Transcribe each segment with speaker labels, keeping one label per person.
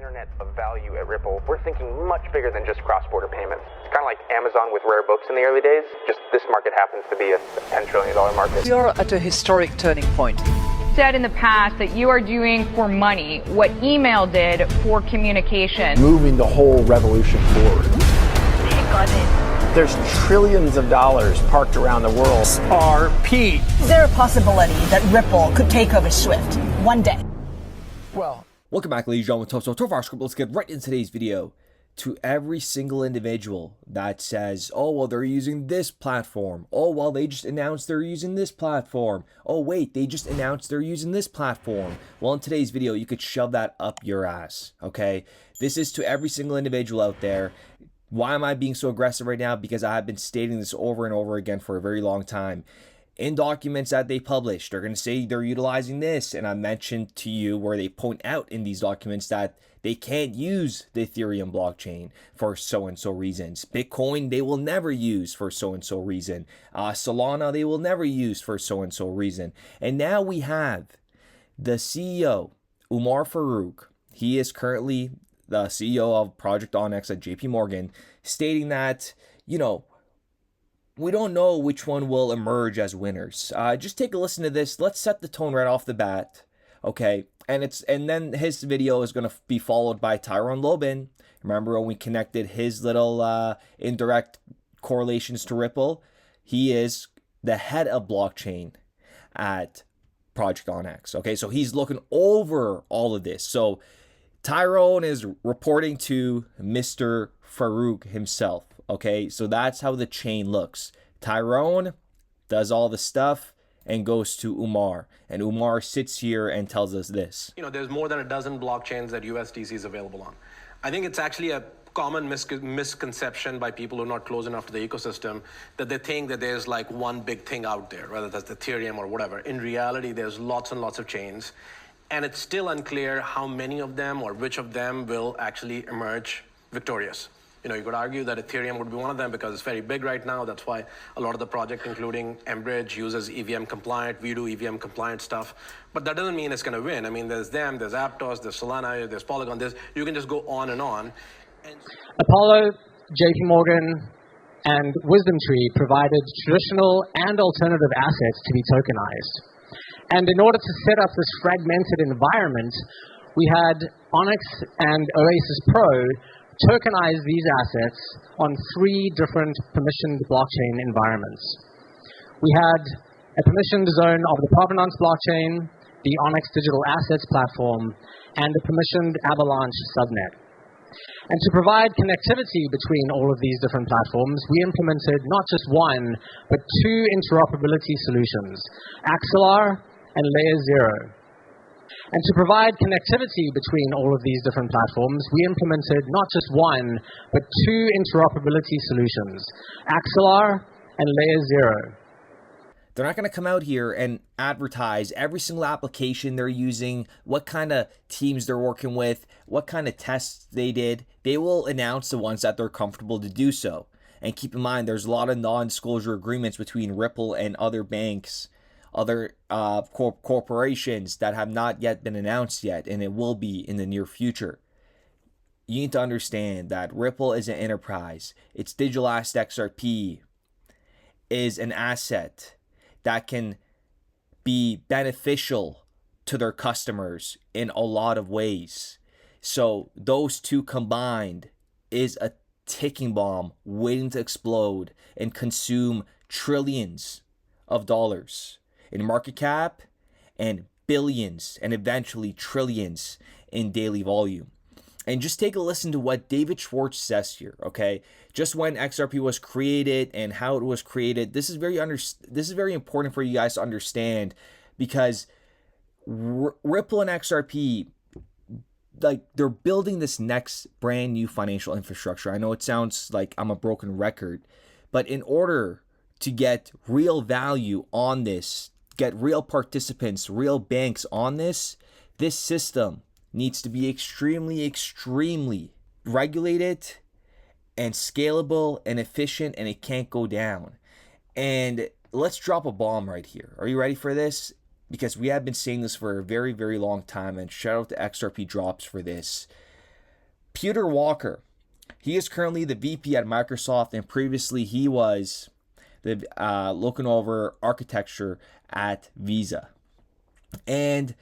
Speaker 1: internet of value at Ripple, we're thinking much bigger than just cross-border payments. It's kind of like Amazon with rare books in the early days, just this market happens to be a $10 trillion market.
Speaker 2: We are at a historic turning point.
Speaker 3: Said in the past that you are doing for money what email did for communication.
Speaker 4: Moving the whole revolution forward.
Speaker 2: Take on it.
Speaker 4: There's trillions of dollars parked around the world. XRP.
Speaker 5: Is there a possibility that Ripple could take over Swift one day?
Speaker 4: Well,
Speaker 6: welcome back, ladies and gentlemen. So far, let's get right into today's video. To every single individual that says, oh, well, they're using this platform. Oh, well, they just announced they're using this platform. Oh, wait, they just announced they're using this platform. Well, in today's video, you could shove that up your ass, okay? This is to every single individual out there. Why am I being so aggressive right now? Because I have been stating this over and over again for a very long time. In documents that they publish, they're going to say they're utilizing this. And I mentioned to you where they point out in these documents that they can't use the Ethereum blockchain for so-and-so reasons. Bitcoin, they will never use for so-and-so reason. Solana, they will never use for so-and-so reason. And now we have the CEO, Umar Farouk. He is currently the CEO of Project Onxy at JP Morgan, stating that, you know, we don't know which one will emerge as winners. Just take a listen to this. Let's set the tone right off the bat, okay? And then his video is going to be followed by Tyrone Lobin. Remember when we connected his little indirect correlations to Ripple? He is the head of blockchain at Project Onxy, okay? So he's looking over all of this. So Tyrone is reporting to Mr. Farouk himself. Okay, so that's how the chain looks. Tyrone does all the stuff and goes to Umar. And Umar sits here and tells us this.
Speaker 7: You know, there's more than a dozen blockchains that USDC is available on. I think it's actually a common misconception by people who are not close enough to the ecosystem that they think that there's like one big thing out there, whether that's Ethereum or whatever. In reality, there's lots and lots of chains. And it's still unclear how many of them or which of them will actually emerge victorious. You know, you could argue that Ethereum would be one of them because it's very big right now. That's why a lot of the project, including Enbridge, uses EVM compliant. We do EVM compliant stuff. But that doesn't mean it's going to win. I mean, there's them, there's Aptos, there's Solana, there's Polygon. You can just go on and on.
Speaker 8: Apollo, JP Morgan, and WisdomTree provided traditional and alternative assets to be tokenized. And in order to set up this fragmented environment, we had Onyx and Oasis Pro tokenize these assets on 3 different permissioned blockchain environments. We had a permissioned zone of the Provenance blockchain, the Onyx Digital Assets platform, and a permissioned Avalanche subnet. And to provide connectivity between all of these different platforms, we implemented not just one, but 2 interoperability solutions, Axelar and Layer 0. And to provide connectivity between all of these different platforms, we implemented not just one, but 2 interoperability solutions, Axelar and Layer 0.
Speaker 6: They're not going to come out here and advertise every single application they're using, what kind of teams they're working with, what kind of tests they did. They will announce the ones that they're comfortable to do so. And keep in mind, there's a lot of non-disclosure agreements between Ripple and other banks, other corporations that have not yet been announced yet, and it will be in the near future. You need to understand that Ripple is an enterprise. Its digital asset XRP is an asset that can be beneficial to their customers in a lot of ways. So those two combined is a ticking bomb waiting to explode and consume trillions of dollars in market cap and billions and eventually trillions in daily volume. And just take a listen to what David Schwartz says here, okay? Just when XRP was created and how it was created. This is very important for you guys to understand, because Ripple and XRP, like, they're building this next brand new financial infrastructure. I know it sounds like I'm a broken record, but in order to get real value on this, get real participants, real banks on this system needs to be extremely regulated and scalable and efficient, and it can't go down. And let's drop a bomb right here. Are you ready for this? Because we have been saying this for a very long time, and shout out to XRP Drops for this. Peter Walker, he is currently the VP at Microsoft, and previously he was the looking over architecture at Visa. And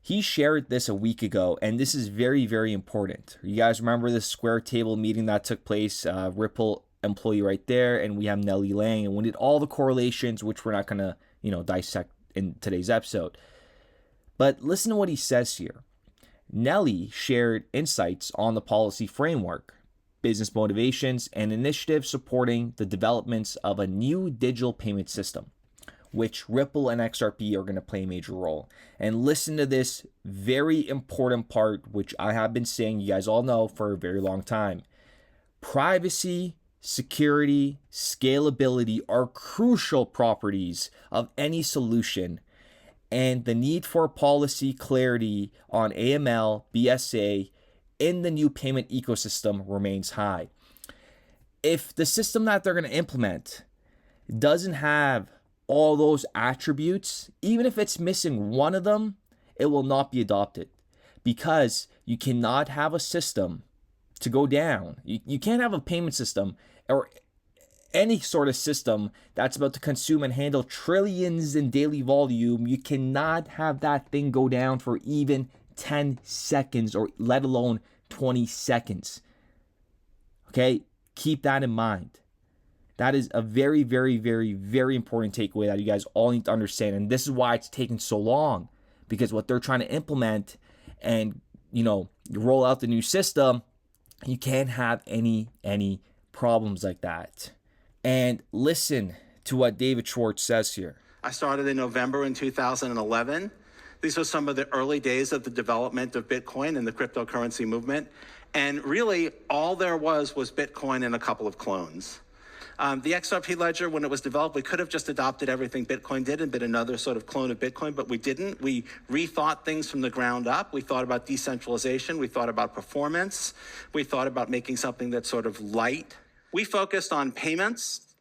Speaker 6: he shared this a week ago, and this is very, very important. You guys remember the Square Table meeting that took place? Ripple employee right there, and we have Nellie Lang, and we did all the correlations, which we're not going to, dissect in today's episode. But listen to what he says here. Nellie shared insights on the policy framework, business motivations, and initiatives supporting the developments of a new digital payment system, which Ripple and XRP are going to play a major role. And listen to this very important part, which I have been saying, you guys all know, for a very long time. Privacy, security, scalability are crucial properties of any solution, and the need for policy clarity on AML, BSA in the new payment ecosystem remains high. If the system that they're going to implement doesn't have all those attributes, even if it's missing one of them, it will not be adopted, because you cannot have a system to go down. You can't have a payment system or any sort of system that's about to consume and handle trillions in daily volume. You cannot have that thing go down for even 10 seconds, or let alone 20 seconds. Okay, keep that in mind. That is a very, very, very, very important takeaway that you guys all need to understand. And this is why it's taken so long, because what they're trying to implement and, roll out the new system, you can't have any problems like that. And listen to what David Schwartz says here.
Speaker 9: I started in November in 2011. These were some of the early days of the development of Bitcoin and the cryptocurrency movement. And really, all there was Bitcoin and a couple of clones. The XRP ledger, when it was developed, we could have just adopted everything Bitcoin did and been another sort of clone of Bitcoin, but we didn't. We rethought things from the ground up. We thought about decentralization. We thought about performance. We thought about making something that's sort of light. We focused on payments,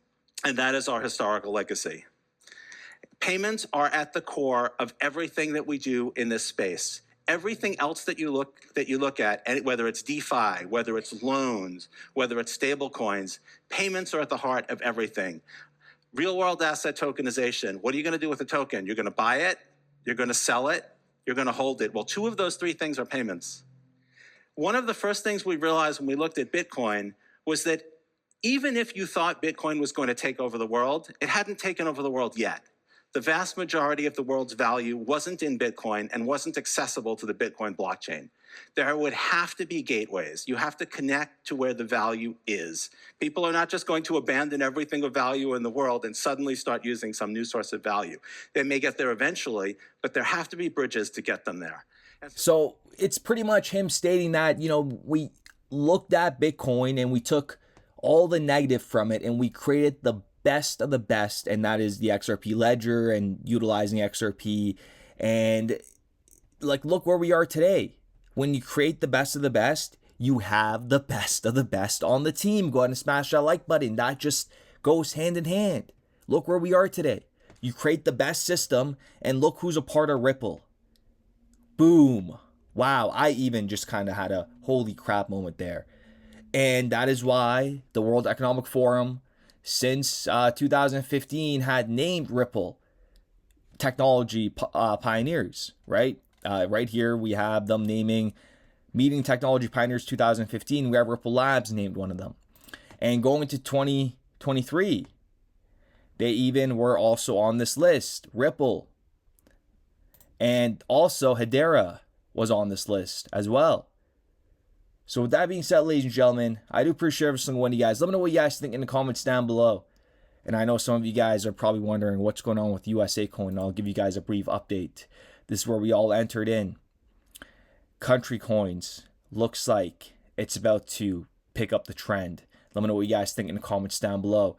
Speaker 9: and that is our historical legacy. Payments are at the core of everything that we do in this space. Everything else that you look at, and whether it's DeFi, whether it's loans, whether it's stable coins, payments are at the heart of everything. Real world asset tokenization. What are you going to do with a token? You're going to buy it, you're going to sell it, you're going to hold it. Well, two of those three things are payments. One of the first things we realized when we looked at Bitcoin was that even if you thought Bitcoin was going to take over the world, it hadn't taken over the world yet. The vast majority of the world's value wasn't in Bitcoin and wasn't accessible to the Bitcoin blockchain. There would have to be gateways. You have to connect to where the value is. People are not just going to abandon everything of value in the world and suddenly start using some new source of value. They may get there eventually, but there have to be bridges to get them there.
Speaker 6: So it's pretty much him stating that, we looked at Bitcoin and we took all the negative from it and we created the best of the best, and that is the XRP ledger and utilizing XRP. And look where we are today. When you create the best of the best, you have the best of the best on the team. Go ahead and smash that like button. That just goes hand in hand. Look where we are today. You create the best system, and look who's a part of Ripple. Boom. Wow, I even just kind of had a holy crap moment there. And that is why the World Economic Forum, since 2015, had named Ripple technology pioneers, right? Right here, we have them naming Meeting Technology Pioneers 2015. We have Ripple Labs named one of them. And going into 2023, they even were also on this list. Ripple. And also Hedera was on this list as well. So with that being said, ladies and gentlemen, I do appreciate every single one of you guys. Let me know what you guys think in the comments down below. And I know some of you guys are probably wondering what's going on with USA Coin. I'll give you guys a brief update. This is where we all entered in. Country Coins looks like it's about to pick up the trend. Let me know what you guys think in the comments down below.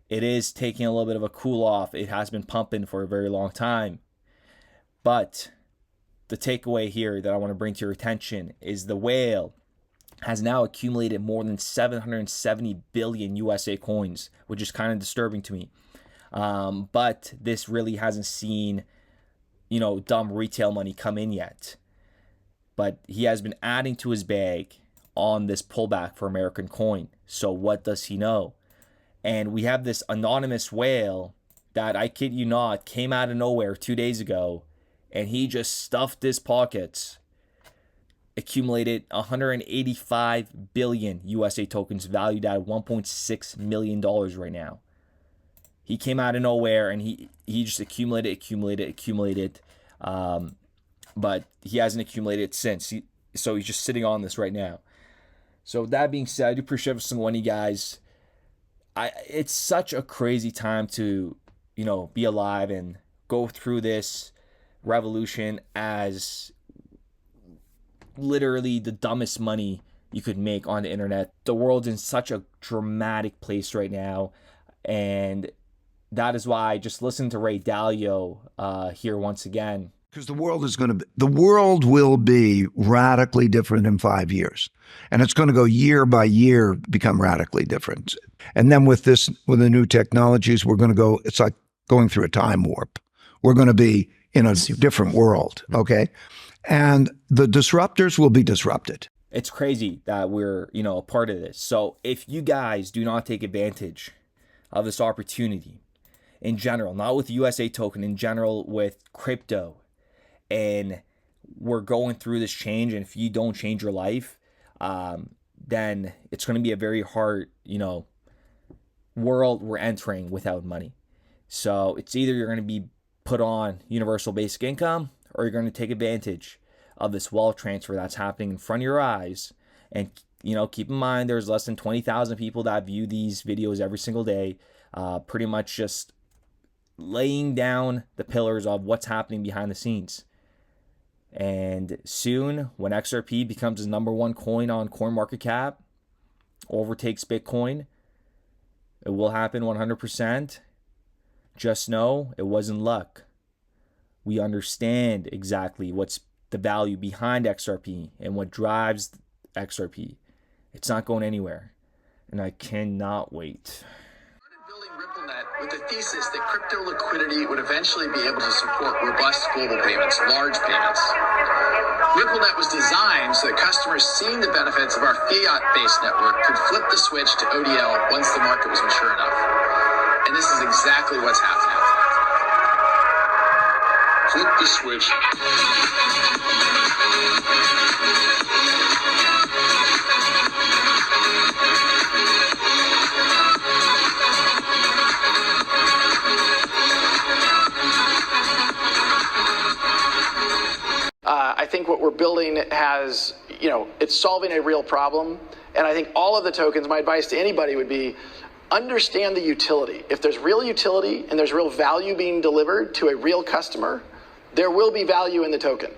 Speaker 6: It is taking a little bit of a cool off. It has been pumping for a very long time. But the takeaway here that I want to bring to your attention is the whale has now accumulated more than 770 billion USA coins, which is kind of disturbing to me. But this really hasn't seen, dumb retail money come in yet. But he has been adding to his bag on this pullback for American coin. So what does he know? And we have this anonymous whale that, I kid you not, came out of nowhere 2 days ago, and he just stuffed his pockets, accumulated 185 billion USA tokens valued at $1.6 million right now. He came out of nowhere and he just accumulated. But he hasn't accumulated since. So he's just sitting on this right now. So with that being said, I do appreciate every single one of you guys. It's such a crazy time to, be alive and go through this revolution as literally the dumbest money you could make on the internet. The world's in such a dramatic place right now, and that is why I just listened to Ray Dalio here once again.
Speaker 10: Because the world will be radically different in 5 years, and it's going to go year by year become radically different. And then with the new technologies, it's like going through a time warp. We're going to be in a different world, okay? And the disruptors will be disrupted.
Speaker 6: It's crazy that we're, a part of this. So if you guys do not take advantage of this opportunity in general, not with the USA token, in general with crypto, and we're going through this change, and if you don't change your life, then it's going to be a very hard, world we're entering without money. So it's either you're going to be put on universal basic income, or you're going to take advantage of this wealth transfer that's happening in front of your eyes. And, keep in mind, there's less than 20,000 people that view these videos every single day, pretty much just laying down the pillars of what's happening behind the scenes. And soon, when XRP becomes the #1 coin on CoinMarketCap, overtakes Bitcoin, it will happen 100%. Just know it wasn't luck. We understand exactly what's the value behind XRP and what drives XRP. It's not going anywhere, and I cannot wait.
Speaker 11: Building RippleNet with the thesis that crypto liquidity would eventually be able to support robust global payments, large payments. RippleNet was designed so that customers seeing the benefits of our fiat-based network could flip the switch to ODL once the market was mature enough. And this is exactly what's happening. Flip the switch.
Speaker 12: I think what we're building has, it's solving a real problem. And I think all of the tokens, my advice to anybody would be, understand the utility. If there's real utility and there's real value being delivered to a real customer, there will be value in the token.